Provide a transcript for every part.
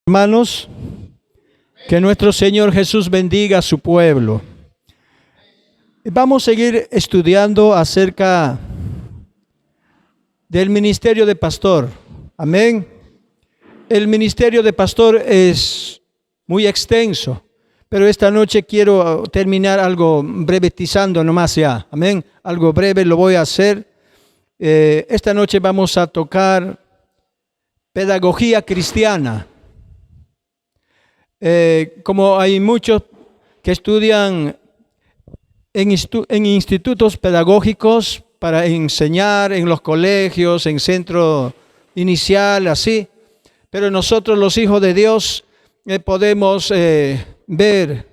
Hermanos, que nuestro Señor Jesús bendiga a su pueblo. Vamos a seguir estudiando acerca del ministerio de pastor. Amén. El ministerio de pastor es muy extenso, pero esta noche quiero terminar algo brevetizando nomás ya. Amén. Algo breve lo voy a hacer. Esta noche vamos a tocar pedagogía cristiana. Como hay muchos que estudian en institutos pedagógicos para enseñar en los colegios, en centro inicial, así, pero nosotros los hijos de Dios podemos ver,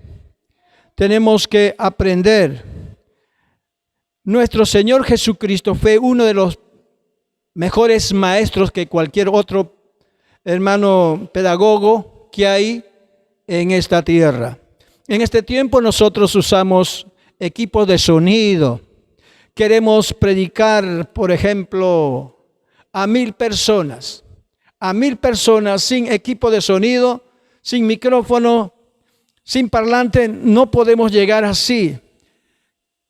tenemos que aprender. Nuestro Señor Jesucristo fue uno de los mejores maestros que cualquier otro hermano pedagogo que hay en esta tierra. En este tiempo nosotros usamos equipos de sonido. Queremos predicar, por ejemplo, a 1000 personas. A 1000 personas sin equipo de sonido, sin micrófono, sin parlante, no podemos llegar así.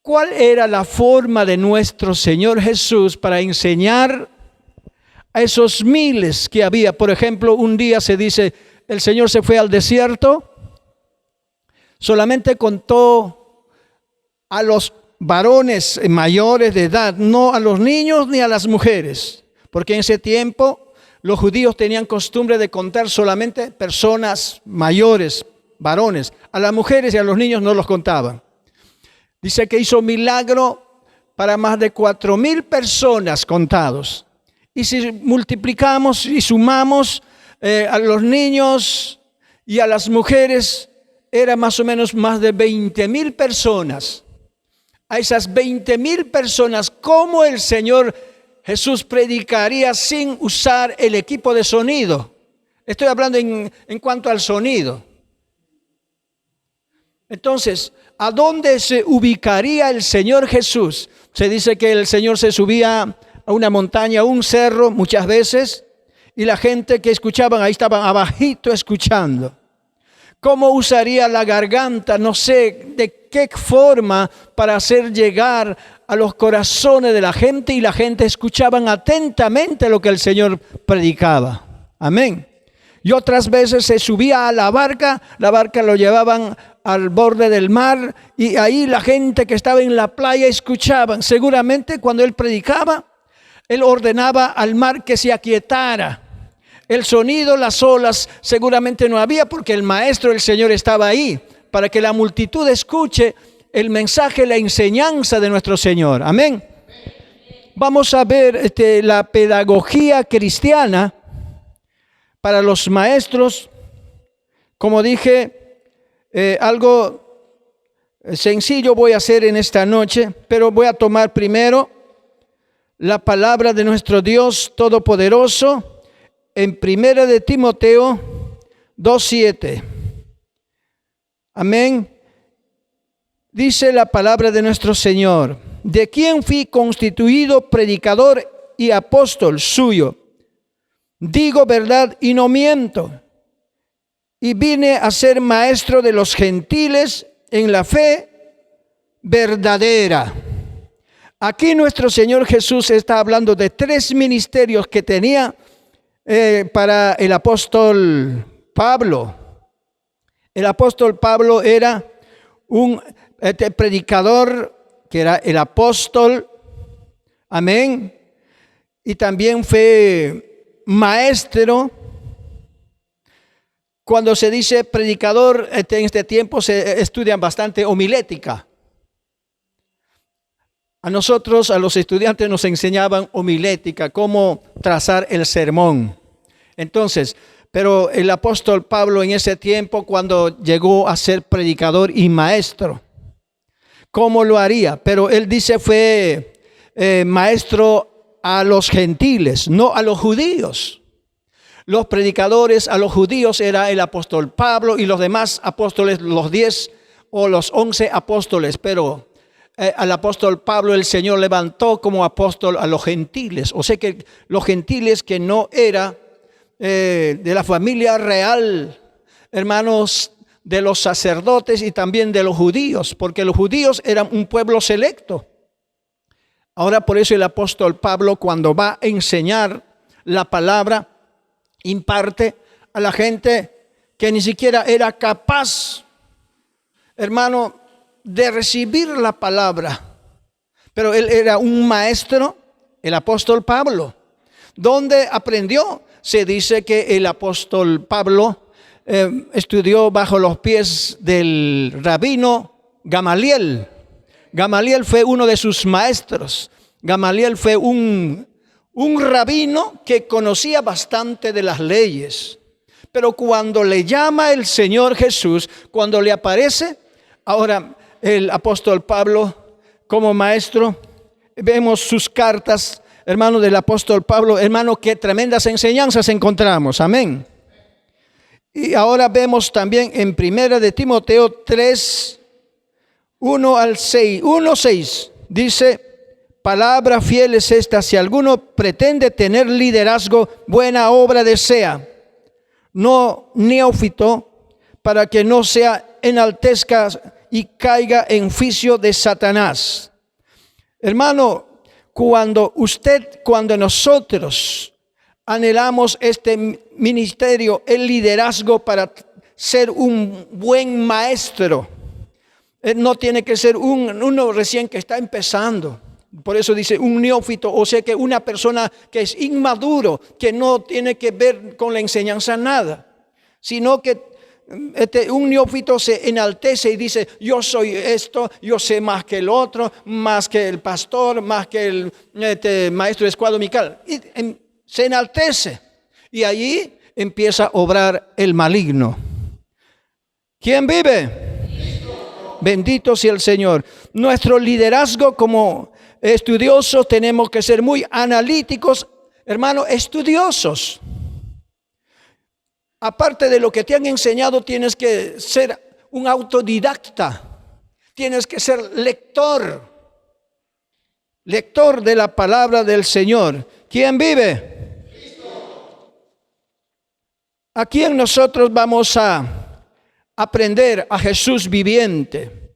¿Cuál era la forma de nuestro Señor Jesús para enseñar a esos miles que había? Por ejemplo, un día se dice, el Señor se fue al desierto, solamente contó a los varones mayores de edad, no a los niños ni a las mujeres, porque en ese tiempo los judíos tenían costumbre de contar solamente personas mayores, varones. A las mujeres y a los niños no los contaban. Dice que hizo milagro para más de 4000 personas contados. Y si multiplicamos y sumamos a los niños y a las mujeres, era más o menos más de 20,000 personas. A esas 20,000 personas, ¿cómo el Señor Jesús predicaría sin usar el equipo de sonido? Estoy hablando en cuanto al sonido. Entonces, ¿a dónde se ubicaría el Señor Jesús? Se dice que el Señor se subía a una montaña, a un cerro muchas veces, y la gente que escuchaban ahí estaban abajito escuchando. ¿Cómo usaría la garganta? No sé de qué forma para hacer llegar a los corazones de la gente, y la gente escuchaban atentamente lo que el Señor predicaba. Amén. Y otras veces se subía a la barca lo llevaban al borde del mar, y ahí la gente que estaba en la playa escuchaban. Seguramente cuando él predicaba, él ordenaba al mar que se aquietara. El sonido, las olas, seguramente no había, porque el maestro, el Señor, estaba ahí para que la multitud escuche el mensaje, la enseñanza de nuestro Señor. Amén. Vamos a ver la pedagogía cristiana para los maestros. Como dije, algo sencillo voy a hacer en esta noche, pero voy a tomar primero la palabra de nuestro Dios Todopoderoso en 1 de Timoteo 2:7. Amén. Dice la palabra de nuestro Señor: de quien fui constituido predicador y apóstol suyo. Digo verdad y no miento. Y vine a ser maestro de los gentiles en la fe verdadera. Aquí nuestro Señor Jesús está hablando de 3 ministerios que tenía para el apóstol Pablo. El apóstol Pablo era un predicador, que era el apóstol, amén, y también fue maestro. Cuando se dice predicador, en este tiempo se estudian bastante homilética. A nosotros, a los estudiantes, nos enseñaban homilética, cómo trazar el sermón. Entonces, pero el apóstol Pablo en ese tiempo, cuando llegó a ser predicador y maestro, ¿cómo lo haría? Pero él dice fue maestro a los gentiles, no a los judíos. Los predicadores a los judíos era el apóstol Pablo y los demás apóstoles, los 10 o los 11 apóstoles, pero al apóstol Pablo el Señor levantó como apóstol a los gentiles. O sea que los gentiles que no era de la familia real, hermanos, de los sacerdotes y también de los judíos, porque los judíos eran un pueblo selecto. Ahora por eso el apóstol Pablo, cuando va a enseñar la palabra, imparte a la gente que ni siquiera era capaz, hermano, de recibir la palabra. Pero él era un maestro, el apóstol Pablo. ¿Dónde aprendió? Se dice que el apóstol Pablo estudió bajo los pies del rabino Gamaliel. Gamaliel fue uno de sus maestros. Gamaliel fue un rabino que conocía bastante de las leyes. Pero cuando le llama el Señor Jesús, cuando le aparece, ahora el apóstol Pablo como maestro, vemos sus cartas, hermano, del apóstol Pablo, hermano, qué tremendas enseñanzas encontramos, amén. Y ahora vemos también en 1 de Timoteo 3, 1:6, dice: palabra fiel es esta, si alguno pretende tener liderazgo, buena obra desea, no neófito, para que no sea enaltezca y caiga en juicio de Satanás. Hermano, cuando nosotros anhelamos este ministerio, el liderazgo para ser un buen maestro, no tiene que ser uno recién que está empezando. Por eso dice un neófito, o sea que una persona que es inmaduro, que no tiene que ver con la enseñanza nada, sino que un neófito se enaltece y dice: yo soy esto, yo sé más que el otro, más que el pastor, más que el maestro de escuela dominical. Y se enaltece y allí empieza a obrar el maligno. ¿Quién vive? Cristo. Bendito sea el Señor. Nuestro liderazgo como estudiosos tenemos que ser muy analíticos, hermano, estudiosos. Aparte de lo que te han enseñado, tienes que ser un autodidacta. Tienes que ser lector de la palabra del Señor. ¿Quién vive? Cristo. ¿A quién nosotros vamos a aprender? A Jesús viviente.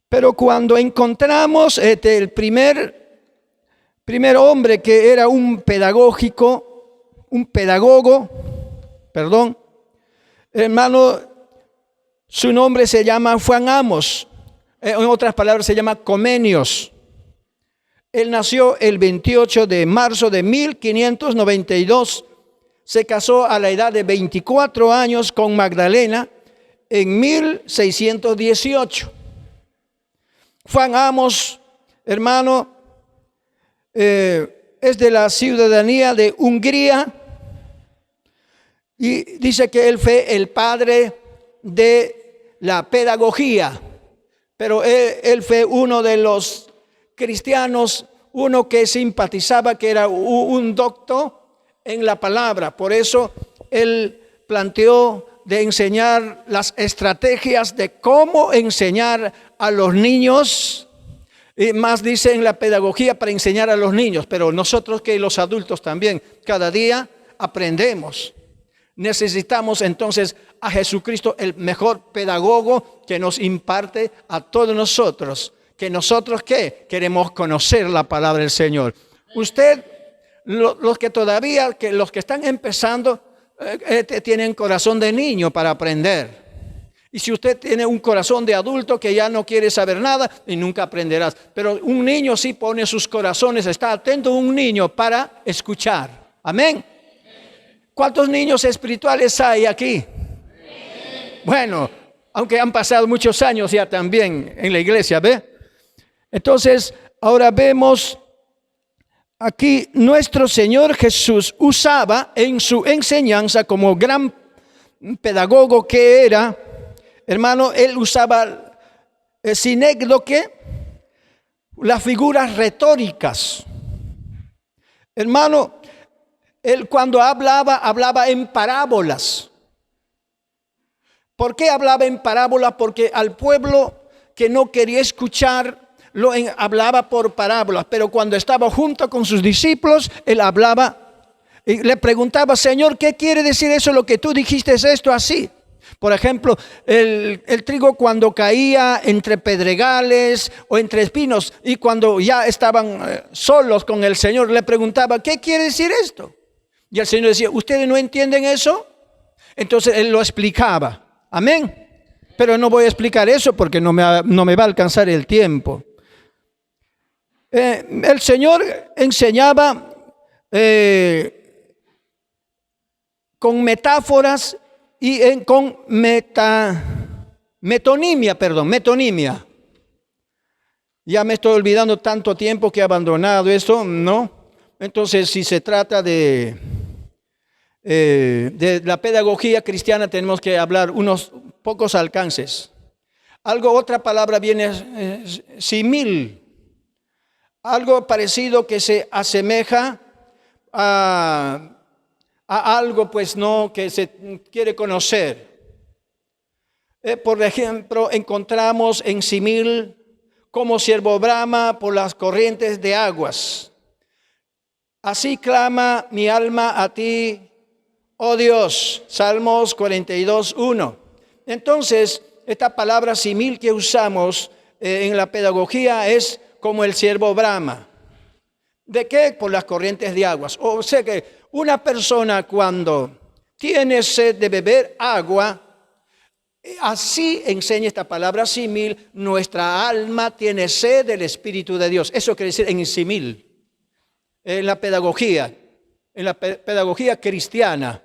Pero cuando encontramos el primer hombre que era un pedagogo, hermano, su nombre se llama Juan Amos, en otras palabras se llama Comenios. Él nació el 28 de marzo de 1592, se casó a la edad de 24 años con Magdalena en 1618. Juan Amos, hermano, es de la ciudadanía de Hungría. Y dice que él fue el padre de la pedagogía, pero él fue uno de los cristianos, uno que simpatizaba, que era un doctor en la palabra. Por eso él planteó de enseñar las estrategias de cómo enseñar a los niños. Y más dice en la pedagogía para enseñar a los niños, pero nosotros que los adultos también cada día aprendemos. Necesitamos entonces a Jesucristo, el mejor pedagogo que nos imparte a todos nosotros. Que nosotros, ¿qué? Queremos conocer la palabra del Señor. Usted, los que todavía, los que están empezando, tienen corazón de niño para aprender. Y si usted tiene un corazón de adulto que ya no quiere saber nada, y nunca aprenderás. Pero un niño sí pone sus corazones, está atento un niño para escuchar. Amén. ¿Cuántos niños espirituales hay aquí? Bueno, aunque han pasado muchos años ya también en la iglesia, ¿ve? Entonces, ahora vemos aquí nuestro Señor Jesús usaba en su enseñanza como gran pedagogo que era, hermano, él usaba sinécdoque, las figuras retóricas. Hermano, él cuando hablaba en parábolas. ¿Por qué hablaba en parábolas? Porque al pueblo que no quería escuchar, hablaba por parábolas. Pero cuando estaba junto con sus discípulos, él hablaba Y le preguntaba, Señor, ¿qué quiere decir eso? Lo que tú dijiste es esto así. Por ejemplo, el trigo cuando caía entre pedregales o entre espinos y cuando ya estaban solos con el Señor, le preguntaba, ¿qué quiere decir esto? Y el Señor decía, ¿ustedes no entienden eso? Entonces Él lo explicaba. Amén. Pero no voy a explicar eso porque no me va a alcanzar el tiempo. El Señor enseñaba con metáforas y con metonimia. Ya me estoy olvidando tanto tiempo que he abandonado esto, ¿no? Entonces, si se trata de la pedagogía cristiana, tenemos que hablar unos pocos alcances. Otra palabra viene simil, algo parecido que se asemeja a algo, pues no, que se quiere conocer. Por ejemplo, encontramos en simil como siervo brama por las corrientes de aguas. Así clama mi alma a ti, oh Dios. Salmos 42:1. Entonces, esta palabra simil que usamos en la pedagogía es como el siervo brama. ¿De qué? Por las corrientes de aguas. O sea que una persona cuando tiene sed de beber agua, así enseña esta palabra simil, nuestra alma tiene sed del Espíritu de Dios. Eso quiere decir en simil, en la pedagogía cristiana.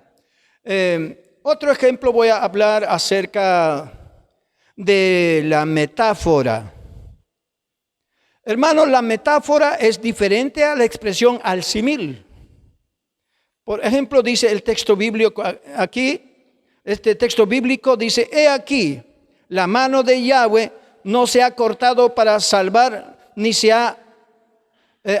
Otro ejemplo voy a hablar acerca de la metáfora. Hermanos, la metáfora es diferente a la expresión al simil. Por ejemplo, dice el texto bíblico aquí, este texto bíblico dice, he aquí, la mano de Yahweh no se ha cortado para salvar, ni se ha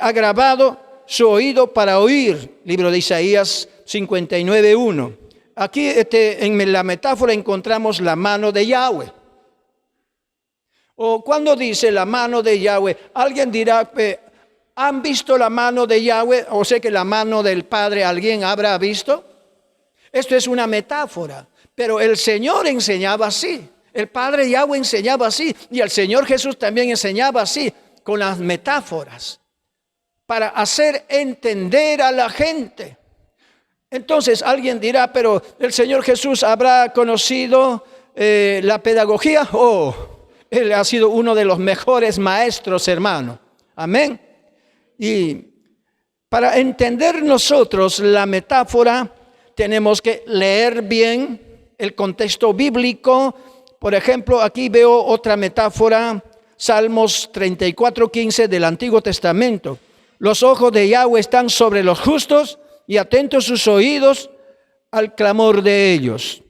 agravado su oído para oír. Libro de Isaías 59:1. Aquí en la metáfora encontramos la mano de Yahweh. O cuando dice la mano de Yahweh, alguien dirá, ¿han visto la mano de Yahweh? O sea que la mano del Padre alguien habrá visto. Esto es una metáfora, pero el Señor enseñaba así. El Padre Yahweh enseñaba así y el Señor Jesús también enseñaba así, con las metáforas, para hacer entender a la gente. Entonces alguien dirá, pero el Señor Jesús habrá conocido la pedagogía. Él ha sido uno de los mejores maestros, hermano. Amén. Y para entender nosotros la metáfora, tenemos que leer bien el contexto bíblico. Por ejemplo, aquí veo otra metáfora, Salmos 34:15 del Antiguo Testamento. Los ojos de Yahweh están sobre los justos y atentos sus oídos al clamor de ellos.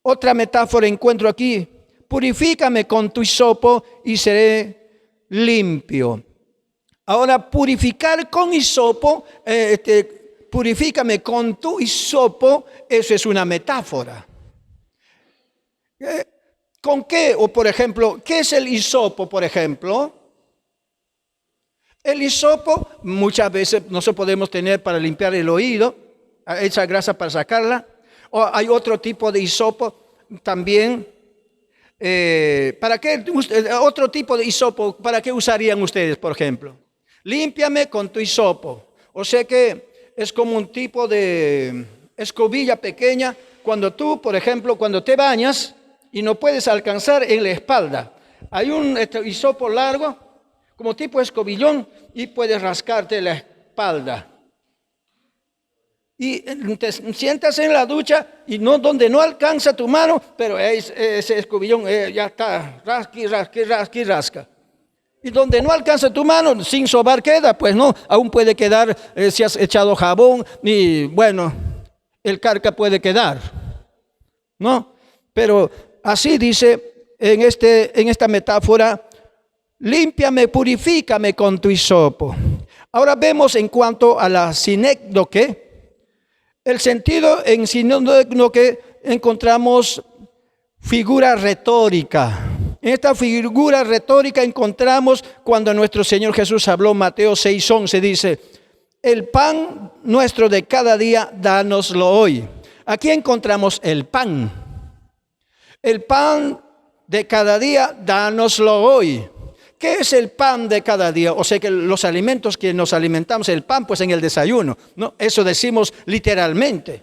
Otra metáfora encuentro aquí. Purifícame con tu hisopo y seré limpio. Ahora, purificar con hisopo, purifícame con tu hisopo, eso es una metáfora. ¿Con qué? O por ejemplo, ¿qué es el hisopo, por ejemplo? El hisopo muchas veces nosotros podemos tener para limpiar el oído, esa grasa para sacarla. O hay otro tipo de hisopo también. ¿Para qué otro tipo de hisopo? ¿Para qué usarían ustedes, por ejemplo? Límpiame con tu hisopo. O sea que es como un tipo de escobilla pequeña. Cuando tú, por ejemplo, cuando te bañas y no puedes alcanzar en la espalda, hay un hisopo largo, como tipo escobillón, y puedes rascarte la espalda. Y te sientas en la ducha y donde no alcanza tu mano, pero ese escobillón ya está, rasca. Y donde no alcanza tu mano, sin sobar queda, pues no, aún puede quedar si has echado jabón y bueno, el carca puede quedar, ¿no? Pero así dice en esta metáfora, límpiame, purifícame con tu hisopo. Ahora vemos en cuanto a la sinécdoque. El sentido en sinécdoque encontramos figura retórica. En esta figura retórica encontramos cuando nuestro Señor Jesús habló, Mateo 6:11, dice, el pan nuestro de cada día, dánoslo hoy. Aquí encontramos el pan. El pan de cada día, dánoslo hoy. ¿Qué es el pan de cada día? O sea que los alimentos que nos alimentamos, el pan pues en el desayuno, ¿no? Eso decimos literalmente.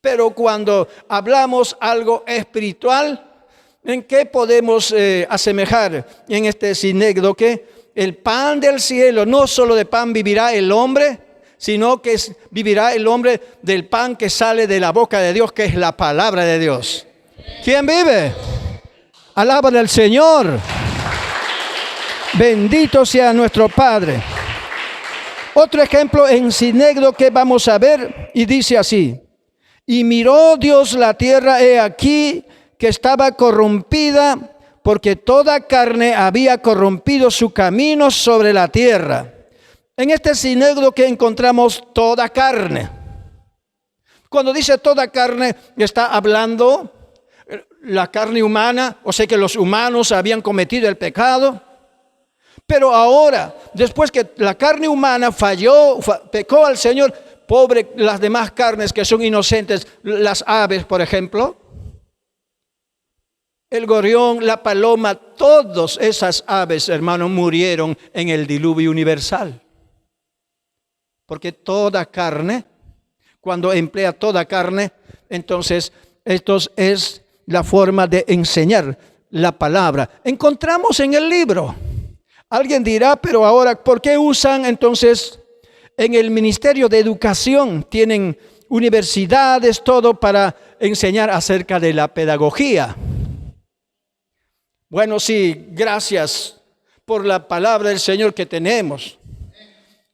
Pero cuando hablamos algo espiritual, ¿en qué podemos asemejar en este sinécdoque? El pan del cielo, no solo de pan vivirá el hombre, sino que vivirá el hombre del pan que sale de la boca de Dios, que es la palabra de Dios. ¿Quién vive? Alaban al Señor. Bendito sea nuestro Padre. Otro ejemplo en sinécdoque vamos a ver, y dice así: y miró Dios la tierra, he aquí que estaba corrompida, porque toda carne había corrompido su camino sobre la tierra. En este sinécdoque encontramos toda carne. Cuando dice toda carne, está hablando la carne humana, o sea que los humanos habían cometido el pecado. Pero ahora, después que la carne humana falló, pecó al Señor, pobre las demás carnes que son inocentes, las aves, por ejemplo, el gorrión, la paloma, todas esas aves, hermanos, murieron en el diluvio universal. Porque toda carne, cuando emplea toda carne, entonces esto es la forma de enseñar la palabra. Encontramos en el libro. Alguien dirá, pero ahora, ¿por qué usan entonces en el Ministerio de Educación? Tienen universidades, todo para enseñar acerca de la pedagogía. Bueno, sí, gracias por la palabra del Señor que tenemos.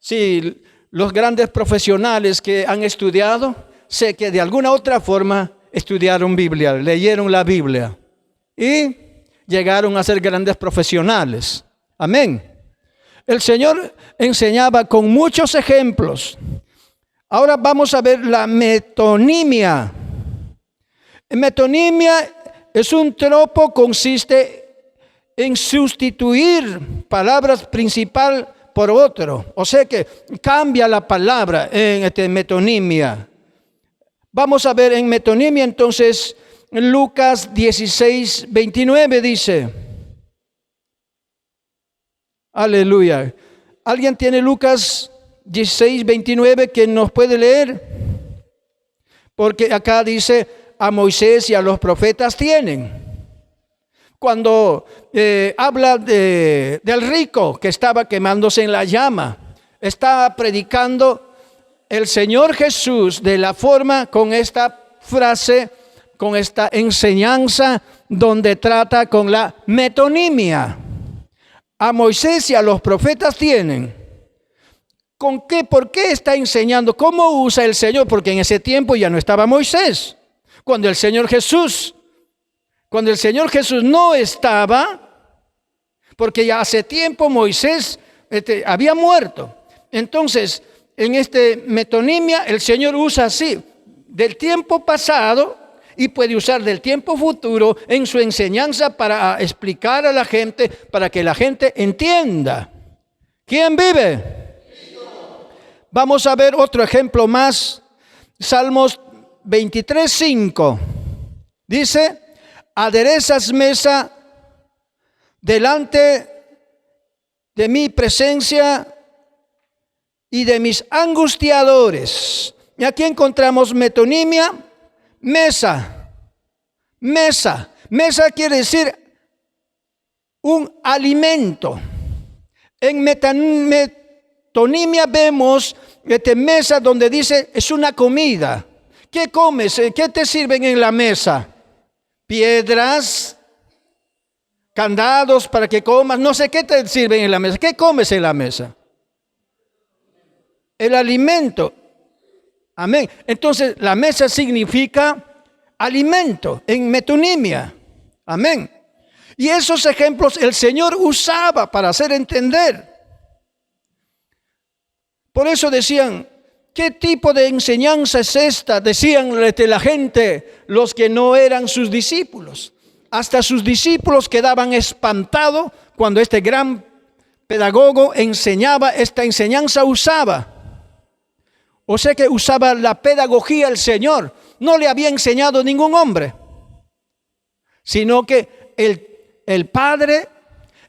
Sí, los grandes profesionales que han estudiado, sé que de alguna otra forma estudiaron Biblia, leyeron la Biblia y llegaron a ser grandes profesionales. Amén. El Señor enseñaba con muchos ejemplos. Ahora vamos a ver la metonimia. Metonimia es un tropo, consiste en sustituir palabras principal por otro. O sea que cambia la palabra en metonimia. Vamos a ver en metonimia entonces Lucas 16, 29 dice. Aleluya. ¿Alguien tiene Lucas 16, 29 que nos puede leer? Porque acá dice, a Moisés y a los profetas tienen. Cuando habla del rico que estaba quemándose en la llama, está predicando el Señor Jesús de la forma, con esta frase, con esta enseñanza, donde trata con la metonimia. A Moisés y a los profetas tienen. ¿Con qué? ¿Por qué está enseñando? ¿Cómo usa el Señor? Porque en ese tiempo ya no estaba Moisés. Cuando el Señor Jesús no estaba, porque ya hace tiempo Moisés había muerto. Entonces, en este metonimia, el Señor usa así, del tiempo pasado, y puede usar del tiempo futuro en su enseñanza para explicar a la gente, para que la gente entienda. ¿Quién vive? Vamos a ver otro ejemplo más. Salmos 23:5. Dice, aderezas mesa delante de mi presencia y de mis angustiadores. Y aquí encontramos metonimia. Mesa quiere decir un alimento. En metonimia vemos mesa donde dice es una comida. ¿Qué comes? ¿Qué te sirven en la mesa? Piedras, candados para que comas. No sé qué te sirven en la mesa. ¿Qué comes en la mesa? El alimento. Amén. Entonces, la mesa significa alimento en metonimia. Amén. Y esos ejemplos el Señor usaba para hacer entender. Por eso decían, ¿qué tipo de enseñanza es esta? Decían la gente, los que no eran sus discípulos. Hasta sus discípulos quedaban espantados cuando este gran pedagogo enseñaba, esta enseñanza usaba. O sea que usaba la pedagogía el Señor. No le había enseñado ningún hombre, sino que el Padre,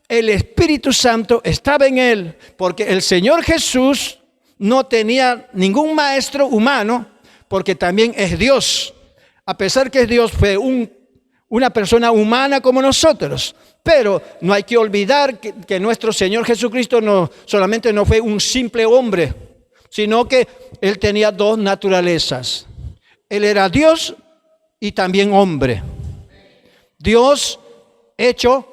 el Espíritu Santo estaba en él, porque el Señor Jesús no tenía ningún maestro humano, porque también es Dios. A pesar que es Dios, fue una persona humana como nosotros. Pero no hay que olvidar que nuestro Señor Jesucristo no solamente no fue un simple hombre, sino que Él tenía dos naturalezas. Él era Dios y también hombre. Dios hecho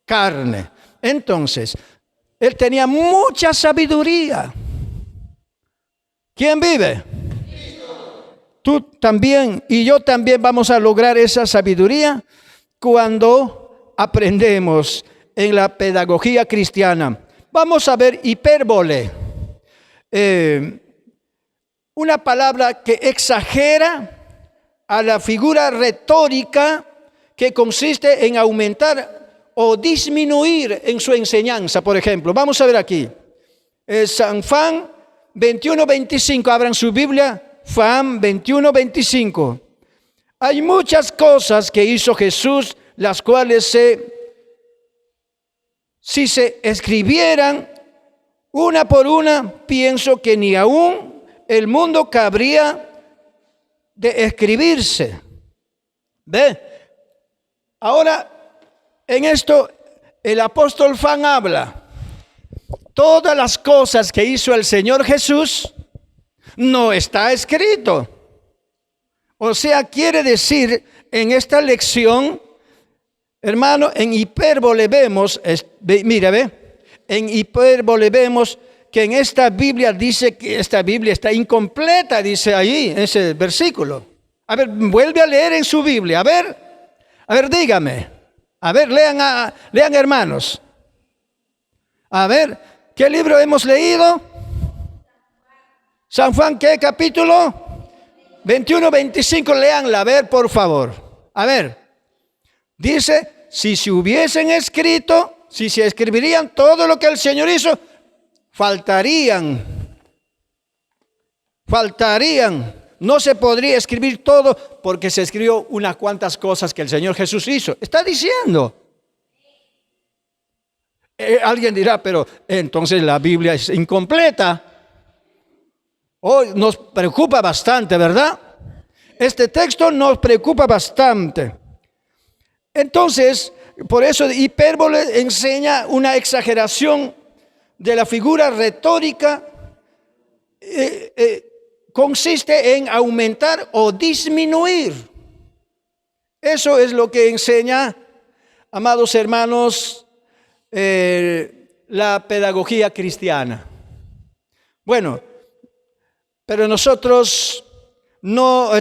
carne. Entonces, Él tenía mucha sabiduría. ¿Quién vive? Tú también y yo también vamos a lograr esa sabiduría cuando aprendemos en la pedagogía cristiana. Vamos a ver hipérbole. Una palabra que exagera a la figura retórica que consiste en aumentar o disminuir en su enseñanza. Por ejemplo, vamos a ver aquí. San Juan 21:25, abran su Biblia. Juan 21:25. Hay muchas cosas que hizo Jesús, las cuales si se escribieran una por una, pienso que ni aún el mundo cabría de escribirse. ¿Ve? Ahora, en esto, el apóstol Juan habla. Todas las cosas que hizo el Señor Jesús no está escrito. O sea, quiere decir en esta lección, hermano, en hipérbole vemos, mira, ve, en hipérbole vemos que en esta Biblia dice que esta Biblia está incompleta, dice ahí, en ese versículo. A ver, vuelve a leer en su Biblia, a ver, dígame, a ver, lean hermanos. A ver, ¿qué libro hemos leído? San Juan, ¿qué capítulo? 21:25, leanla, a ver, por favor. A ver, dice, si se hubiesen escrito, si se escribirían todo lo que el Señor hizo, faltarían. No se podría escribir todo porque se escribió unas cuantas cosas que el Señor Jesús hizo. Está diciendo. Alguien dirá, pero entonces la Biblia es incompleta. Hoy nos preocupa bastante, ¿verdad? Este texto nos preocupa bastante. Entonces, por eso hipérbole enseña una exageración de la figura retórica. Consiste en aumentar o disminuir. Eso es lo que enseña, amados hermanos, la pedagogía cristiana. Bueno, pero nosotros no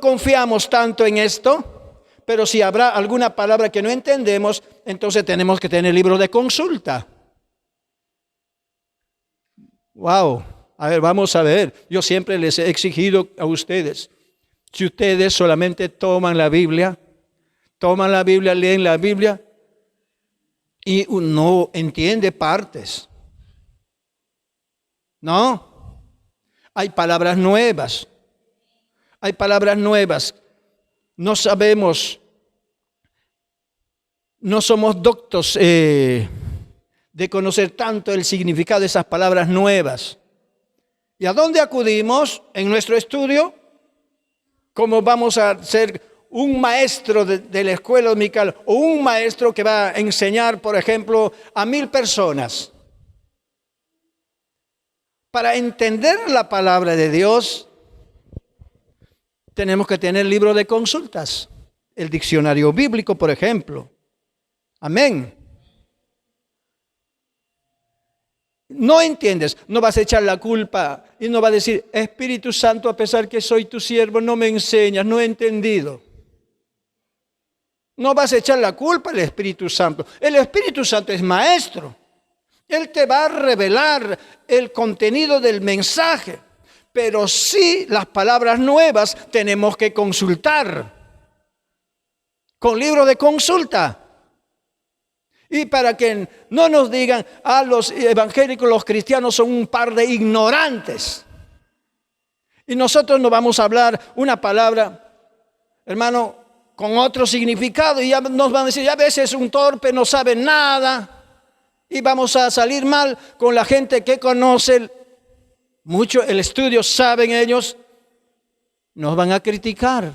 confiamos tanto en esto, pero si habrá alguna palabra que no entendemos, entonces tenemos que tener libro de consulta. Wow, a ver, vamos a ver. Yo siempre les he exigido a ustedes, si ustedes solamente toman la Biblia, leen la Biblia y no entiende partes. No. Hay palabras nuevas. No sabemos, no somos doctos de conocer tanto el significado de esas palabras nuevas. ¿Y a dónde acudimos en nuestro estudio? ¿Cómo vamos a ser un maestro de la escuela dominical o un maestro que va a enseñar, por ejemplo, a 1000 personas? Para entender la palabra de Dios, tenemos que tener libro de consultas, el diccionario bíblico, por ejemplo. Amén. No entiendes, no vas a echar la culpa y no vas a decir, Espíritu Santo, a pesar que soy tu siervo, no me enseñas, no he entendido. No vas a echar la culpa al Espíritu Santo. El Espíritu Santo es maestro. Él te va a revelar el contenido del mensaje, pero sí las palabras nuevas tenemos que consultar con libro de consulta. Y para que no nos digan, los evangélicos, los cristianos son un par de ignorantes. Y nosotros no vamos a hablar una palabra, hermano, con otro significado. Y ya nos van a decir, a veces es un torpe, no sabe nada. Y vamos a salir mal con la gente que conoce mucho el estudio, saben ellos. Nos van a criticar.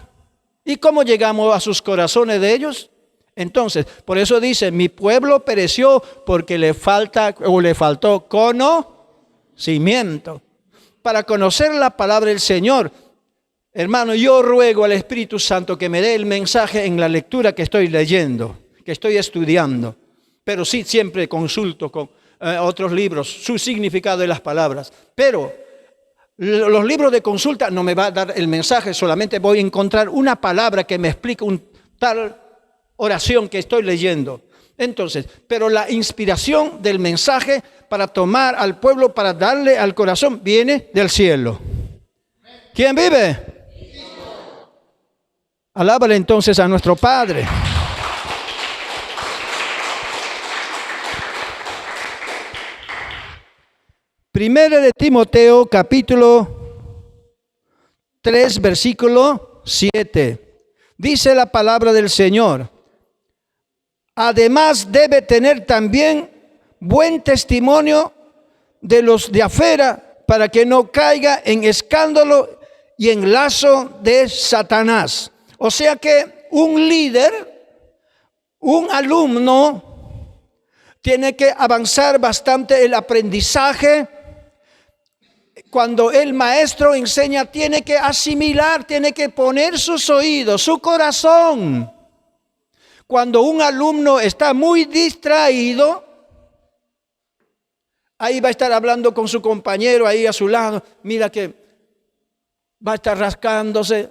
¿Y cómo llegamos a sus corazones de ellos? Entonces, por eso dice, mi pueblo pereció porque le faltó conocimiento. Para conocer la palabra del Señor, hermano, yo ruego al Espíritu Santo que me dé el mensaje en la lectura que estoy leyendo, que estoy estudiando. Pero sí, siempre consulto con otros libros, su significado de las palabras. Pero los libros de consulta no me va a dar el mensaje, solamente voy a encontrar una palabra que me explique un tal oración que estoy leyendo. Entonces, pero la inspiración del mensaje para tomar al pueblo, para darle al corazón, viene del cielo. ¿Quién vive? Alábale entonces a nuestro Padre. Primera de Timoteo, capítulo 3, versículo 7. Dice la palabra del Señor. Además debe tener también buen testimonio de los de afuera, para que no caiga en escándalo y en lazo de Satanás. O sea que un líder, un alumno, tiene que avanzar bastante el aprendizaje. Cuando el maestro enseña, tiene que asimilar, tiene que poner sus oídos, su corazón. Cuando un alumno está muy distraído, ahí va a estar hablando con su compañero ahí a su lado. Mira que va a estar rascándose,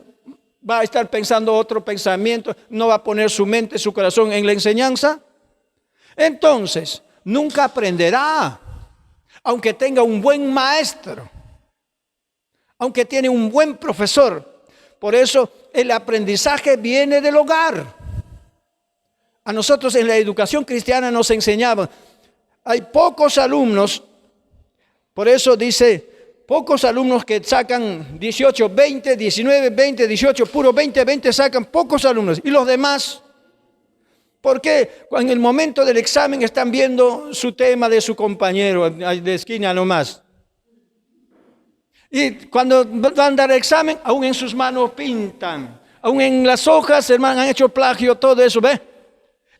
va a estar pensando otro pensamiento, no va a poner su mente, su corazón en la enseñanza. Entonces, nunca aprenderá, aunque tenga un buen maestro, aunque tiene un buen profesor. Por eso el aprendizaje viene del hogar. A nosotros en la educación cristiana nos enseñaban, hay pocos alumnos, por eso dice, pocos alumnos que sacan 18, 20, 19, 20, 18, puro 20, 20 sacan pocos alumnos. Y los demás, ¿por qué? En el momento del examen están viendo su tema de su compañero de esquina nomás. Y cuando van a dar el examen, aún en sus manos pintan, aún en las hojas, hermano, han hecho plagio, todo eso, ¿ve?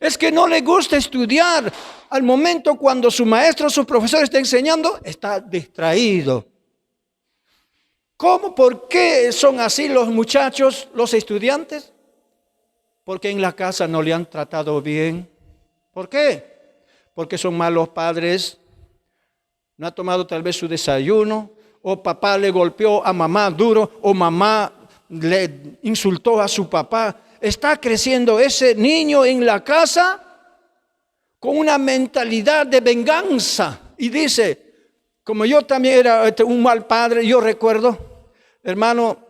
Es que no le gusta estudiar. Al momento cuando su maestro, su profesor está enseñando, está distraído. ¿Cómo? ¿Por qué son así los muchachos, los estudiantes? Porque en la casa no le han tratado bien. ¿Por qué? Porque son malos padres. No ha tomado tal vez su desayuno. O papá le golpeó a mamá duro. O mamá le insultó a su papá. Está creciendo ese niño en la casa con una mentalidad de venganza. Y dice, como yo también era un mal padre, yo recuerdo, hermano,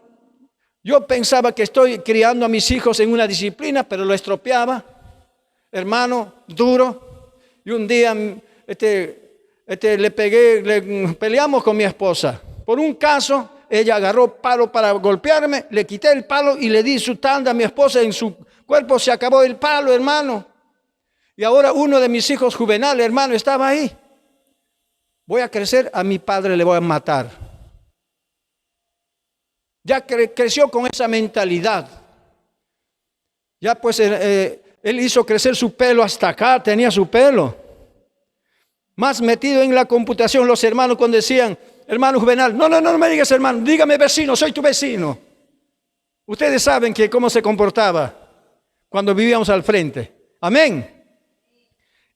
yo pensaba que estoy criando a mis hijos en una disciplina, pero lo estropeaba, hermano, duro. Y un día peleamos con mi esposa por un caso. Ella agarró palo para golpearme, le quité el palo y le di su tanda a mi esposa. En su cuerpo se acabó el palo, hermano. Y ahora uno de mis hijos juvenales, hermano, estaba ahí. Voy a crecer, a mi padre le voy a matar. Ya creció con esa mentalidad. Ya pues él hizo crecer su pelo hasta acá, tenía su pelo. Más metido en la computación, los hermanos cuando decían, hermano Juvenal, no me digas hermano, dígame vecino, soy tu vecino. Ustedes saben que cómo se comportaba cuando vivíamos al frente. Amén.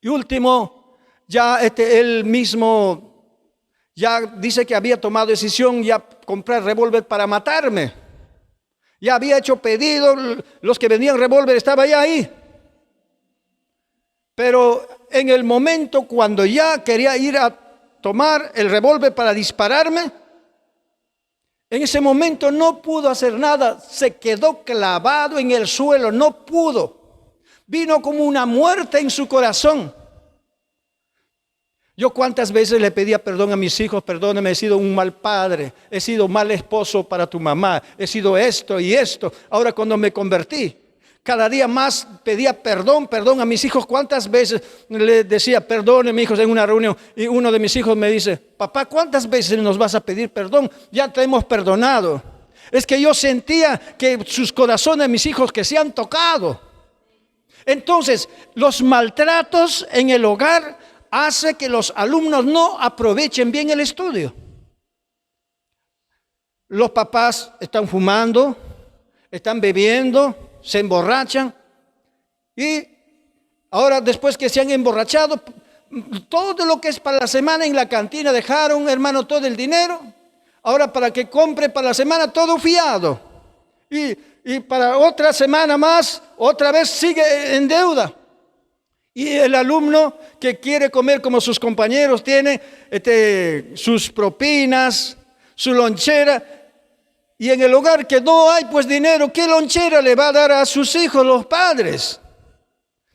Y último, ya él mismo ya dice que había tomado decisión ya comprar revólver para matarme. Ya había hecho pedido, los que vendían revólver estaban ya ahí. Pero en el momento cuando ya quería ir a tomar el revólver para dispararme, en ese momento no pudo hacer nada, se quedó clavado en el suelo, no pudo. Vino como una muerte en su corazón. Yo cuántas veces le pedía perdón a mis hijos, perdóname, he sido un mal padre, he sido mal esposo para tu mamá, he sido esto y esto. Ahora cuando me convertí, cada día más pedía perdón a mis hijos. ¿Cuántas veces le decía, perdone mis hijos en una reunión? Y uno de mis hijos me dice, papá, ¿cuántas veces nos vas a pedir perdón? Ya te hemos perdonado. Es que yo sentía que sus corazones, mis hijos, que se han tocado. Entonces, los maltratos en el hogar hace que los alumnos no aprovechen bien el estudio. Los papás están fumando, están bebiendo, se emborrachan y ahora después que se han emborrachado, todo lo que es para la semana en la cantina dejaron, hermano, todo el dinero. Ahora para que compre para la semana todo fiado y para otra semana más, otra vez sigue en deuda. Y el alumno que quiere comer como sus compañeros tiene sus propinas, su lonchera. Y en el hogar que no hay pues dinero, ¿qué lonchera le va a dar a sus hijos los padres?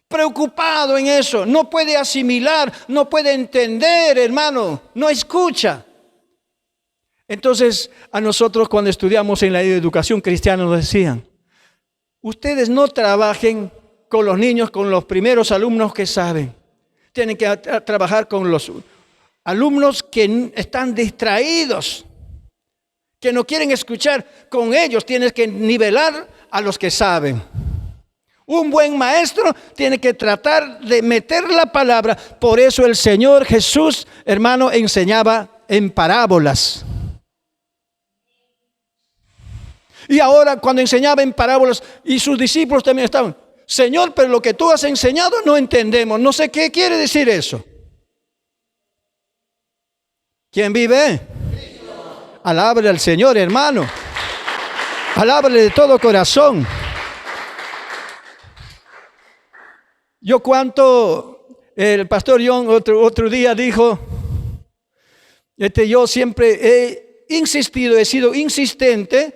Preocupado en eso, no puede asimilar, no puede entender, hermano, no escucha. Entonces a nosotros cuando estudiamos en la educación cristiana nos decían, ustedes no trabajen con los niños, con los primeros alumnos que saben. Tienen que trabajar con los alumnos que están distraídos, que no quieren escuchar. Con ellos tienes que nivelar a los que saben. Un buen maestro tiene que tratar de meter la palabra. Por eso el Señor Jesús, hermano, enseñaba en parábolas. Y ahora cuando enseñaba en parábolas y sus discípulos también estaban, Señor, pero lo que tú has enseñado no entendemos. No sé qué quiere decir eso. ¿Quién vive? Alábale al Señor, hermano. Alábale de todo corazón. Yo el pastor John otro día dijo, yo siempre he insistido, he sido insistente.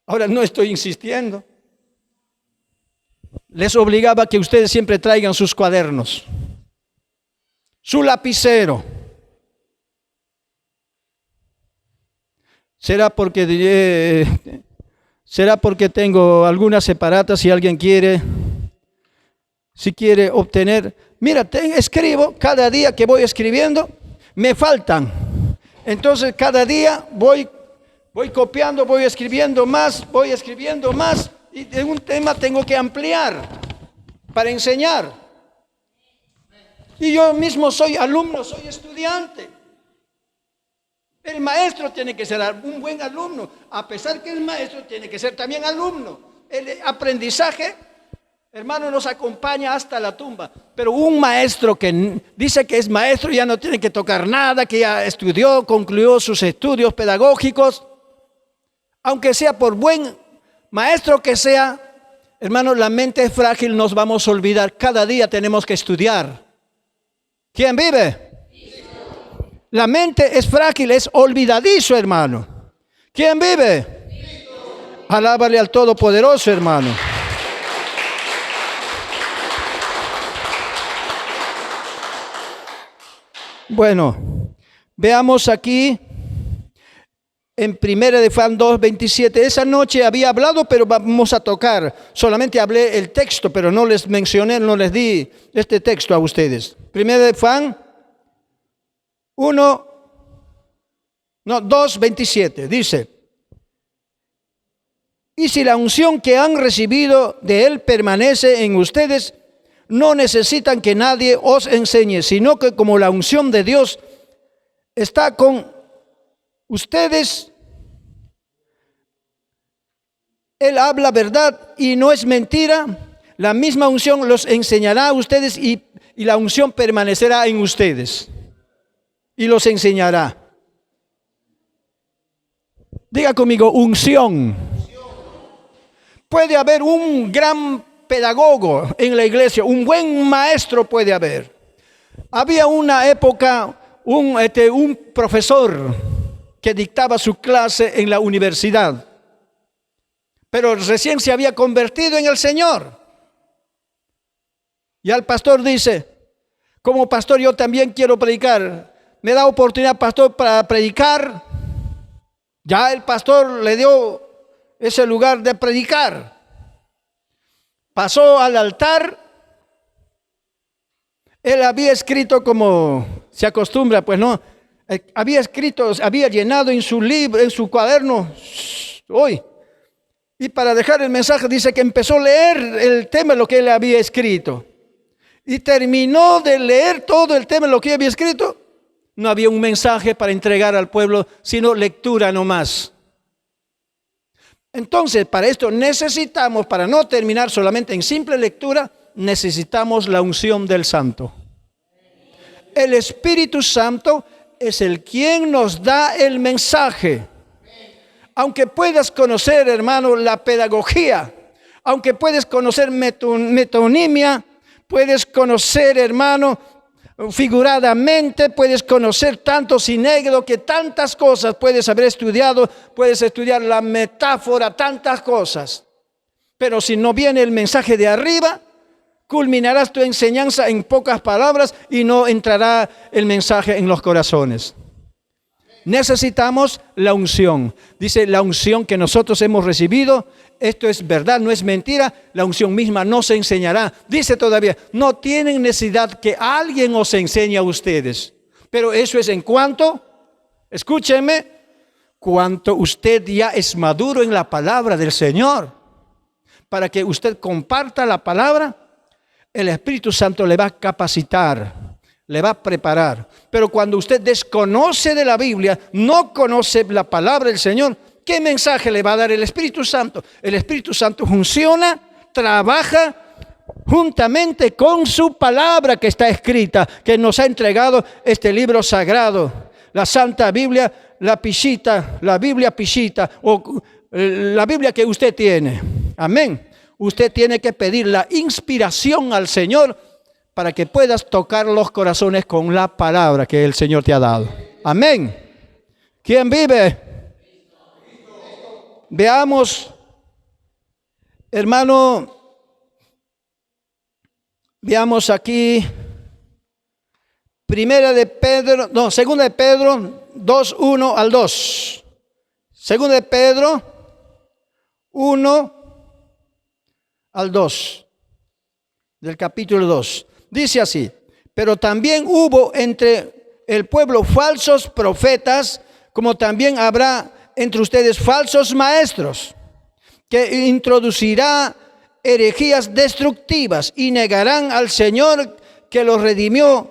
Ahora no estoy insistiendo. Les obligaba a que ustedes siempre traigan sus cuadernos, su lapicero. ¿Será porque tengo algunas separatas si alguien quiere? Si quiere obtener, mira, escribo, cada día que voy escribiendo, me faltan. Entonces cada día voy copiando, voy escribiendo más, y de un tema tengo que ampliar para enseñar. Y yo mismo soy alumno, soy estudiante. El maestro tiene que ser un buen alumno, a pesar que el maestro tiene que ser también alumno. El aprendizaje, hermano, nos acompaña hasta la tumba. Pero un maestro que dice que es maestro ya no tiene que tocar nada, que ya estudió, concluyó sus estudios pedagógicos, aunque sea por buen maestro que sea, hermano, la mente es frágil, nos vamos a olvidar. Cada día tenemos que estudiar. ¿Quién vive? La mente es frágil, es olvidadizo, hermano. ¿Quién vive? Alábale al Todopoderoso, hermano. Bueno, veamos aquí en 1 de Juan 2:27. Esa noche había hablado, pero vamos a tocar. Solamente hablé el texto, pero no les mencioné, no les di este texto a ustedes. 1 de Juan 2:27 dice: y si la unción que han recibido de Él permanece en ustedes, no necesitan que nadie os enseñe, sino que como la unción de Dios está con ustedes, Él habla verdad y no es mentira. La misma unción los enseñará a ustedes y la unción permanecerá en ustedes y los enseñará. Diga conmigo, unción. Puede haber un gran pedagogo en la iglesia, un buen maestro puede haber. Había una época un profesor que dictaba su clase en la universidad, pero recién se había convertido en el Señor. Y al pastor dice: como pastor yo también quiero predicar. Me da oportunidad, pastor, para predicar. Ya el pastor le dio ese lugar de predicar. Pasó al altar. Él había escrito como se acostumbra, pues no. Había escrito, había llenado en su libro, en su cuaderno, hoy. Y para dejar el mensaje dice que empezó a leer el tema de lo que él había escrito. Y terminó de leer todo el tema de lo que había escrito. No había un mensaje para entregar al pueblo, sino lectura nomás. Entonces, para esto necesitamos, para no terminar solamente en simple lectura, necesitamos la unción del Santo. El Espíritu Santo es el quien nos da el mensaje. Aunque puedas conocer, hermano, la pedagogía, aunque puedes conocer metonimia, puedes conocer, hermano, figuradamente, puedes conocer tanto sinégodo, que tantas cosas puedes haber estudiado, puedes estudiar la metáfora, tantas cosas. Pero si no viene el mensaje de arriba, culminarás tu enseñanza en pocas palabras y no entrará el mensaje en los corazones. Necesitamos la unción. Dice la unción que nosotros hemos recibido. Esto es verdad, no es mentira. La unción misma nos enseñará. Dice todavía, no tienen necesidad que alguien os enseñe a ustedes. Pero eso es en cuanto, escúcheme, cuanto usted ya es maduro en la palabra del Señor. Para que usted comparta la palabra, el Espíritu Santo le va a capacitar, le va a preparar. Pero cuando usted desconoce de la Biblia, no conoce la palabra del Señor, ¿qué mensaje le va a dar el Espíritu Santo? El Espíritu Santo funciona, trabaja juntamente con su palabra que está escrita, que nos ha entregado este libro sagrado, la Santa Biblia, la Pishita, la Biblia Pishita, o la Biblia que usted tiene. Amén. Usted tiene que pedir la inspiración al Señor para que puedas tocar los corazones con la palabra que el Señor te ha dado. Amén. ¿Quién vive? Veamos, hermano, veamos aquí, segunda de Pedro 2, 1 al 2. Segunda de Pedro 1 al 2, del capítulo 2. Dice así, pero también hubo entre el pueblo falsos profetas, como también habrá entre ustedes falsos maestros, que introducirá herejías destructivas y negarán al Señor que los redimió,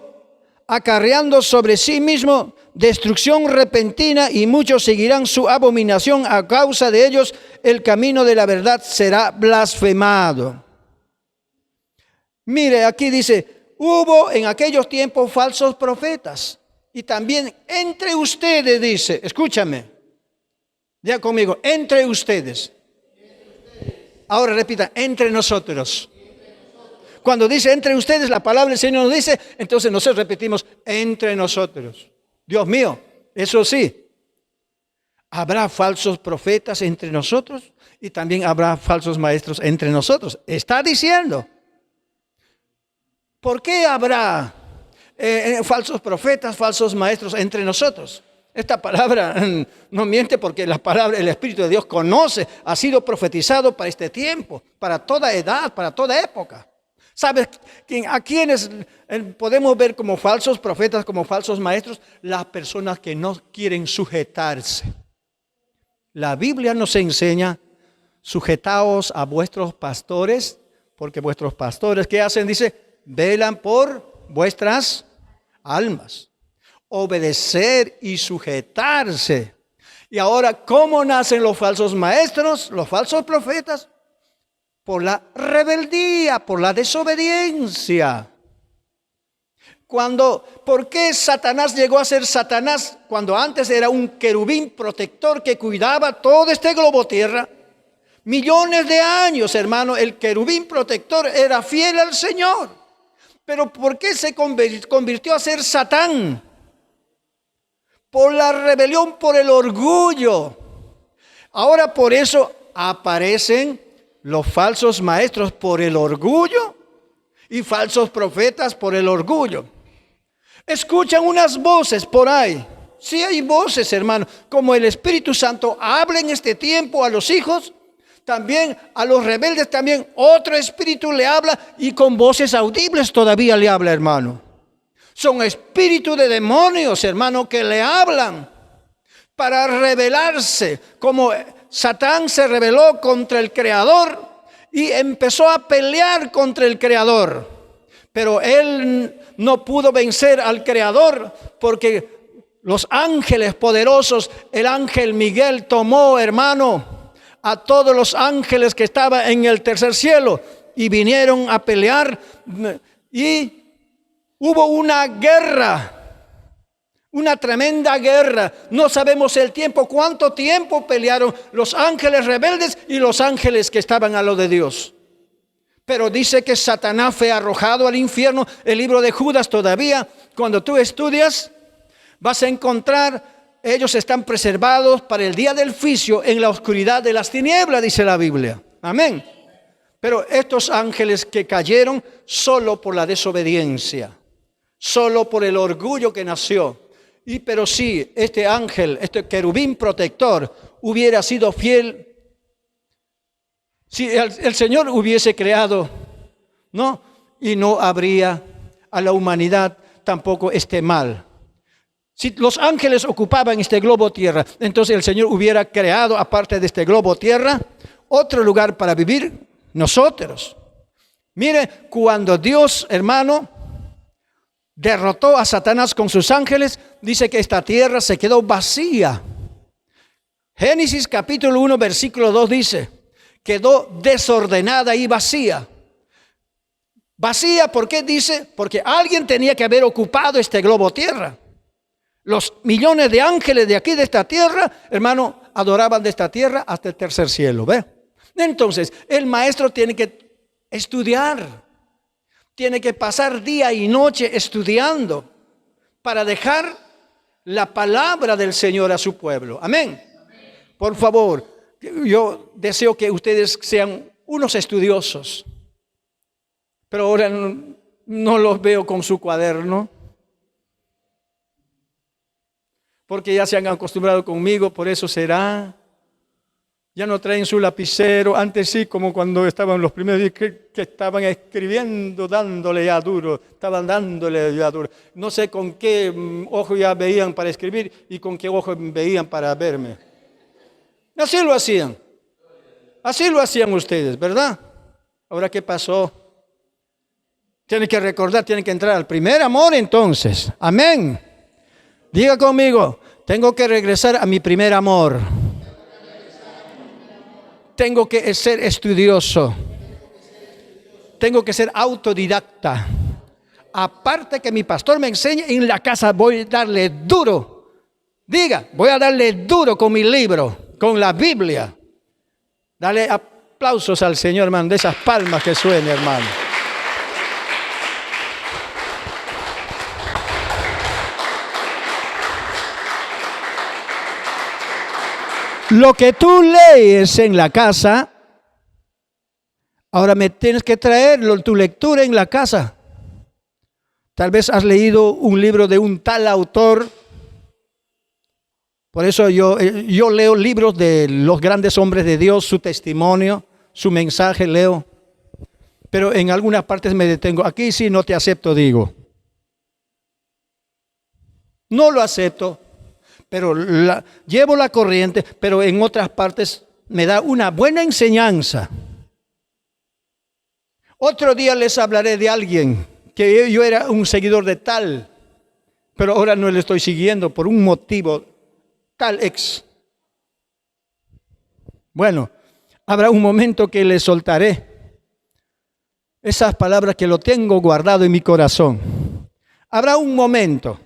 acarreando sobre sí mismo destrucción repentina, y muchos seguirán su abominación. A causa de ellos el camino de la verdad será blasfemado. Mire, aquí dice, hubo en aquellos tiempos falsos profetas, y también entre ustedes, dice, escúchame, diga conmigo, entre ustedes. Ahora repita, entre nosotros. Cuando dice entre ustedes, la palabra del Señor nos dice, entonces nosotros repetimos, entre nosotros. Dios mío, eso sí, habrá falsos profetas entre nosotros y también habrá falsos maestros entre nosotros. Está diciendo, ¿por qué habrá falsos profetas, falsos maestros entre nosotros? Esta palabra no miente, porque la palabra, el Espíritu de Dios conoce, ha sido profetizado para este tiempo, para toda edad, para toda época. ¿Sabes a quiénes podemos ver como falsos profetas, como falsos maestros? Las personas que no quieren sujetarse. La Biblia nos enseña, sujetaos a vuestros pastores, porque vuestros pastores, ¿qué hacen? Dice, velan por vuestras almas. Obedecer y sujetarse. Y ahora, ¿cómo nacen los falsos maestros, los falsos profetas? Por la rebeldía, por la desobediencia. ¿Por qué Satanás llegó a ser Satanás cuando antes era un querubín protector que cuidaba todo este globo tierra? Millones de años, hermano, el querubín protector era fiel al Señor. Pero ¿por qué se convirtió a ser Satán? Por la rebelión, por el orgullo. Ahora por eso aparecen los falsos maestros por el orgullo y falsos profetas por el orgullo. Escuchan unas voces por ahí. Sí hay voces, hermano. Como el Espíritu Santo habla en este tiempo a los hijos, también a los rebeldes, también otro espíritu le habla y con voces audibles todavía le habla, hermano. Son espíritus de demonios, hermano, que le hablan para rebelarse, como Satán se rebeló contra el Creador y empezó a pelear contra el Creador. Pero él no pudo vencer al Creador porque los ángeles poderosos, el ángel Miguel tomó, hermano, a todos los ángeles que estaban en el tercer cielo y vinieron a pelear y hubo una guerra. Una tremenda guerra. No sabemos el tiempo, cuánto tiempo pelearon los ángeles rebeldes y los ángeles que estaban a lo de Dios. Pero dice que Satanás fue arrojado al infierno. El libro de Judas todavía, cuando tú estudias, vas a encontrar, ellos están preservados para el día del juicio en la oscuridad de las tinieblas, dice la Biblia. Amén. Pero estos ángeles que cayeron solo por la desobediencia, solo por el orgullo que nació. Pero si este ángel, este querubín protector, hubiera sido fiel, si el Señor hubiese creado, ¿no? Y no habría a la humanidad tampoco este mal. Si los ángeles ocupaban este globo tierra, entonces el Señor hubiera creado, aparte de este globo tierra, otro lugar para vivir nosotros. Mire, cuando Dios, hermano, derrotó a Satanás con sus ángeles, dice que esta tierra se quedó vacía. Génesis capítulo 1 versículo 2 dice, quedó desordenada y vacía. Vacía, ¿por qué dice? Porque alguien tenía que haber ocupado este globo tierra. Los millones de ángeles de aquí de esta tierra, hermano, adoraban de esta tierra hasta el tercer cielo, ¿ve? Entonces, el maestro tiene que estudiar. Tiene que pasar día y noche estudiando para dejar la palabra del Señor a su pueblo. Amén. Por favor, yo deseo que ustedes sean unos estudiosos. Pero ahora no los veo con su cuaderno. Porque ya se han acostumbrado conmigo, por eso será. Ya no traen su lapicero, antes sí, como cuando estaban los primeros días que estaban escribiendo, dándole ya duro, estaban dándole ya duro. No sé con qué ojo ya veían para escribir y con qué ojo veían para verme. Así lo hacían ustedes, ¿verdad? Ahora, ¿qué pasó? Tienen que recordar, tienen que entrar al primer amor entonces. Amén. Diga conmigo, tengo que regresar a mi primer amor. Tengo que ser estudioso. Tengo que ser autodidacta. Aparte que mi pastor me enseñe, en la casa voy a darle duro. Diga, voy a darle duro con mi libro, con la Biblia. Dale aplausos al Señor, hermano, de esas palmas que suenen, hermano. Lo que tú lees en la casa, ahora me tienes que traerlo, tu lectura en la casa. Tal vez has leído un libro de un tal autor. Por eso yo leo libros de los grandes hombres de Dios, su testimonio, su mensaje leo. Pero en algunas partes me detengo. Aquí sí no te acepto, digo. No lo acepto. Pero llevo la corriente, pero en otras partes me da una buena enseñanza. Otro día les hablaré de alguien que yo era un seguidor de tal, pero ahora no le estoy siguiendo por un motivo, tal ex. Bueno, habrá un momento que les soltaré esas palabras que lo tengo guardado en mi corazón. Habrá un momento.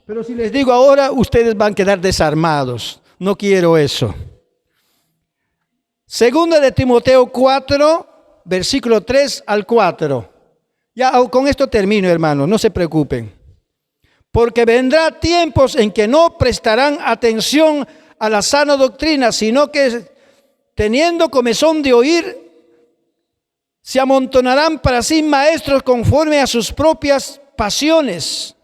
Pero si les digo ahora, ustedes van a quedar desarmados. No quiero eso. Segunda de Timoteo 4, versículo 3 al 4. Ya con esto termino, hermano, no se preocupen. Porque vendrá tiempos en que no prestarán atención a la sana doctrina, sino que teniendo comezón de oír, se amontonarán para sí maestros conforme a sus propias pasiones.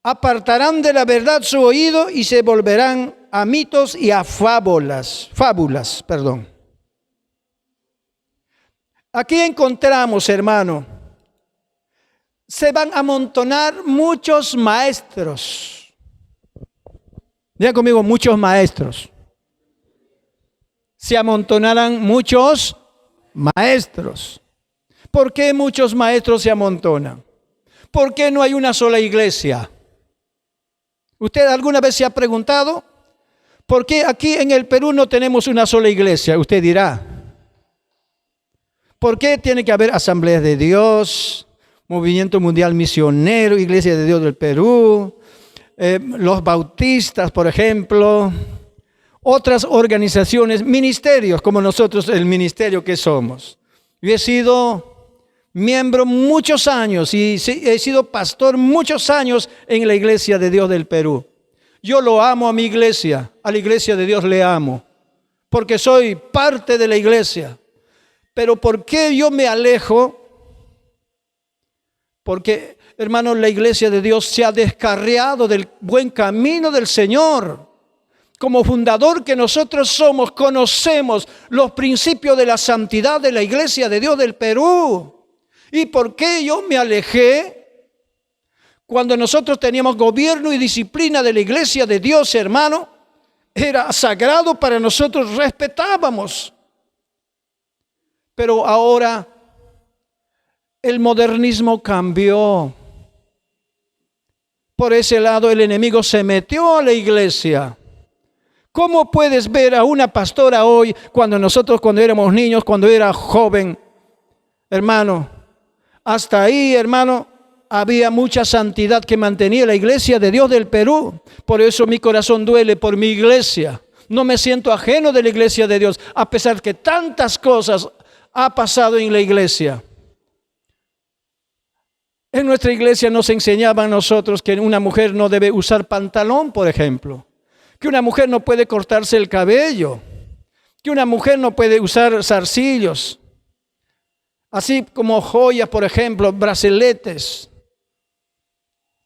Apartarán de la verdad su oído y se volverán a mitos y a fábulas. Aquí encontramos, hermano, se van a amontonar muchos maestros. Digan conmigo, muchos maestros. Se amontonarán muchos maestros. ¿Por qué muchos maestros se amontonan? ¿Por qué no hay una sola iglesia? ¿Usted alguna vez se ha preguntado por qué aquí en el Perú no tenemos una sola iglesia? Usted dirá, ¿por qué tiene que haber asambleas de Dios, Movimiento Mundial Misionero, Iglesia de Dios del Perú, los bautistas, por ejemplo, otras organizaciones, ministerios como nosotros, el ministerio que somos? Yo he sido miembro muchos años y he sido pastor muchos años en la Iglesia de Dios del Perú. Yo lo amo a mi iglesia, a la Iglesia de Dios le amo, porque soy parte de la iglesia. Pero ¿por qué yo me alejo? Porque, hermanos, la Iglesia de Dios se ha descarriado del buen camino del Señor. Como fundador que nosotros somos, conocemos los principios de la santidad de la Iglesia de Dios del Perú. ¿Y por qué yo me alejé? Cuando nosotros teníamos gobierno y disciplina de la Iglesia de Dios, hermano, era sagrado para nosotros, respetábamos. Pero ahora el modernismo cambió. Por ese lado el enemigo se metió a la iglesia. ¿Cómo puedes ver a una pastora hoy cuando éramos niños, cuando era joven, hermano? Hasta ahí, hermano, había mucha santidad que mantenía la Iglesia de Dios del Perú. Por eso mi corazón duele por mi iglesia. No me siento ajeno de la Iglesia de Dios, a pesar que tantas cosas ha pasado en la iglesia. En nuestra iglesia nos enseñaban a nosotros que una mujer no debe usar pantalón, por ejemplo. Que una mujer no puede cortarse el cabello. Que una mujer no puede usar zarcillos. Así como joyas, por ejemplo, brazaletes,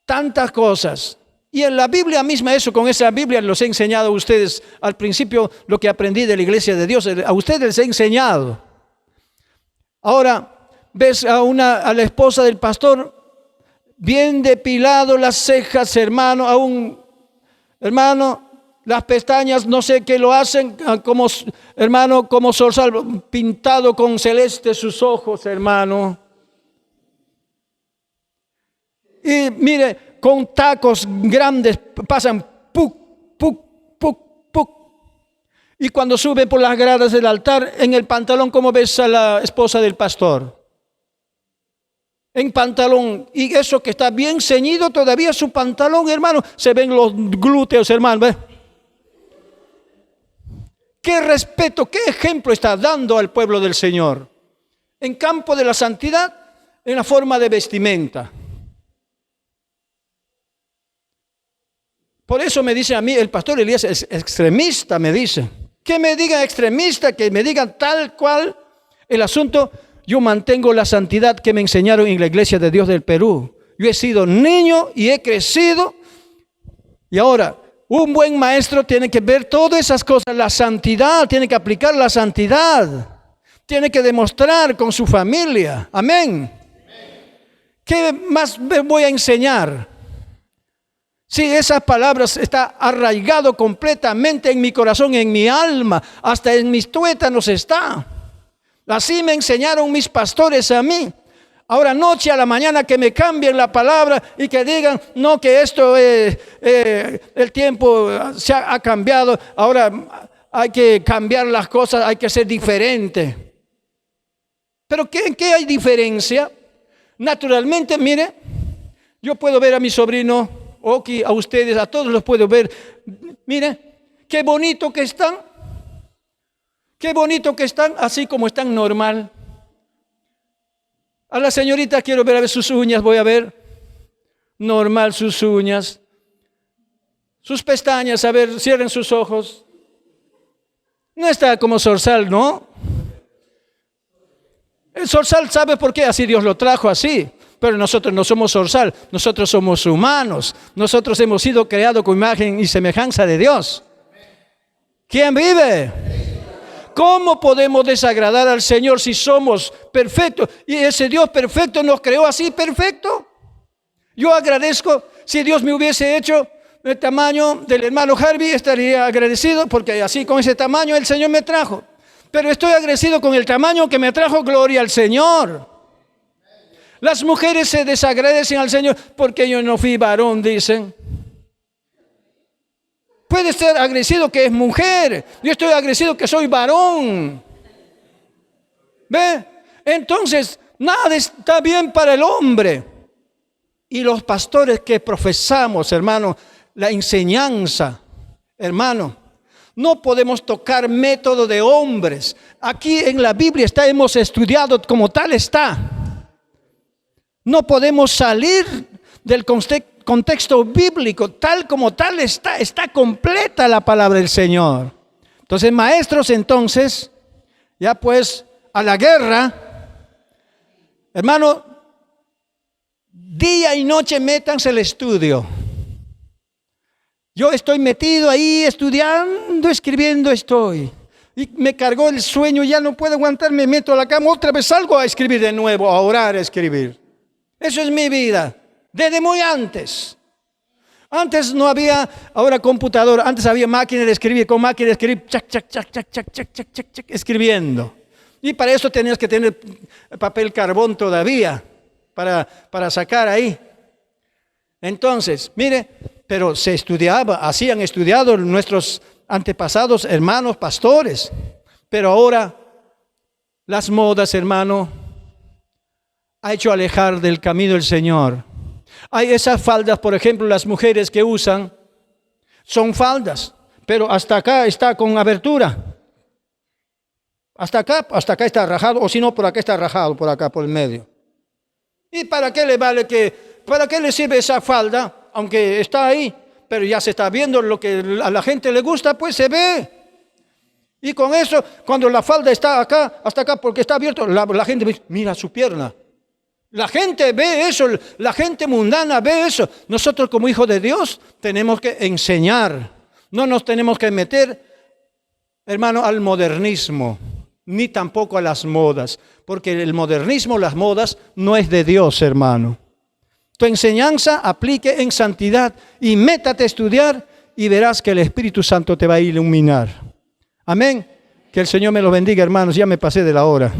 tantas cosas. Y en la Biblia misma, con esa Biblia los he enseñado a ustedes. Al principio lo que aprendí de la Iglesia de Dios, a ustedes les he enseñado. Ahora, ves a la esposa del pastor, bien depilado las cejas, hermano, las pestañas, no sé qué lo hacen, como zorzal, pintado con celeste sus ojos, hermano. Y mire, con tacos grandes pasan, puc, puc, puc, puc. Y cuando sube por las gradas del altar, en el pantalón, ¿cómo ves a la esposa del pastor? En pantalón, y eso que está bien ceñido todavía su pantalón, hermano, se ven los glúteos, hermano, ¿ves? ¿Qué respeto, qué ejemplo está dando al pueblo del Señor? En campo de la santidad, en la forma de vestimenta. Por eso me dice a mí, el pastor Elías es extremista, me dice. Que me digan extremista, que me digan tal cual el asunto. Yo mantengo la santidad que me enseñaron en la Iglesia de Dios del Perú. Yo he sido niño y he crecido. Y ahora, un buen maestro tiene que ver todas esas cosas, la santidad, tiene que aplicar la santidad, tiene que demostrar con su familia. Amén. ¿Qué más voy a enseñar? Si esas palabras están arraigadas completamente en mi corazón, en mi alma, hasta en mis tuétanos está. Así me enseñaron mis pastores a mí. Ahora noche a la mañana que me cambien la palabra y que digan, no, que esto el tiempo se ha cambiado, ahora hay que cambiar las cosas, hay que ser diferente. Pero ¿en qué hay diferencia? Naturalmente, mire, yo puedo ver a mi sobrino Oki, a ustedes, a todos los puedo ver. Mire, qué bonito que están. Qué bonito que están, así como están normal. A la señorita quiero ver a ver sus uñas, voy a ver. Normal sus uñas. Sus pestañas, a ver, cierren sus ojos. No está como zorzal, ¿no? El zorzal, ¿sabe por qué? Así Dios lo trajo así. pero nosotros no somos zorzal, nosotros somos humanos. Nosotros hemos sido creados con imagen y semejanza de Dios. ¿Quién vive? ¿Cómo podemos desagradar al Señor si somos perfectos? Y ese Dios perfecto nos creó así perfecto. Yo agradezco, si Dios me hubiese hecho el tamaño del hermano Harvey, estaría agradecido porque así con ese tamaño el Señor me trajo. Pero estoy agradecido con el tamaño que me trajo, gloria al Señor. Las mujeres se desagradecen al Señor porque yo no fui varón, dicen. Puede estar agradecido que es mujer. Yo estoy agradecido que soy varón. ¿Ve? Entonces, nada está bien para el hombre. Y los pastores que profesamos, hermano, la enseñanza, hermano, no podemos tocar método de hombres. Aquí en la Biblia hemos estudiado como tal está. No podemos salir del contexto bíblico, tal como tal está completa la palabra del Señor. Entonces, maestros, entonces, ya pues a la guerra, hermano, día y noche métanse al estudio. Yo estoy metido ahí estudiando, escribiendo estoy. Y me cargó el sueño, ya no puedo aguantar, me meto a la cama, otra vez salgo a escribir de nuevo, a orar, a escribir. Eso es mi vida, desde muy antes. Antes no había, ahora computador, antes había máquina de escribir, con máquina de escribir, chac, chac, chac, chac, chac, chac, chac, chac, chac, escribiendo. Y para eso tenías que tener papel carbón todavía, para sacar ahí. Entonces, mire, pero se estudiaba, así han estudiado nuestros antepasados, hermanos, pastores. Pero ahora, las modas, hermano, ha hecho alejar del camino del Señor. Hay esas faldas, por ejemplo, las mujeres que usan, son faldas, pero hasta acá está con abertura. Hasta acá está rajado, o si no, por acá está rajado, por acá, por el medio. ¿Y para qué le vale para qué le sirve esa falda? Aunque está ahí, pero ya se está viendo lo que a la gente le gusta, pues se ve. Y con eso, cuando la falda está acá, hasta acá, porque está abierto, la gente dice, mira su pierna. La gente ve eso, la gente mundana ve eso. Nosotros como hijos de Dios tenemos que enseñar. No nos tenemos que meter, hermano, al modernismo, ni tampoco a las modas. Porque el modernismo, las modas, no es de Dios, hermano. Tu enseñanza aplique en santidad y métate a estudiar y verás que el Espíritu Santo te va a iluminar. Amén. Que el Señor me los bendiga, hermanos. Ya me pasé de la hora.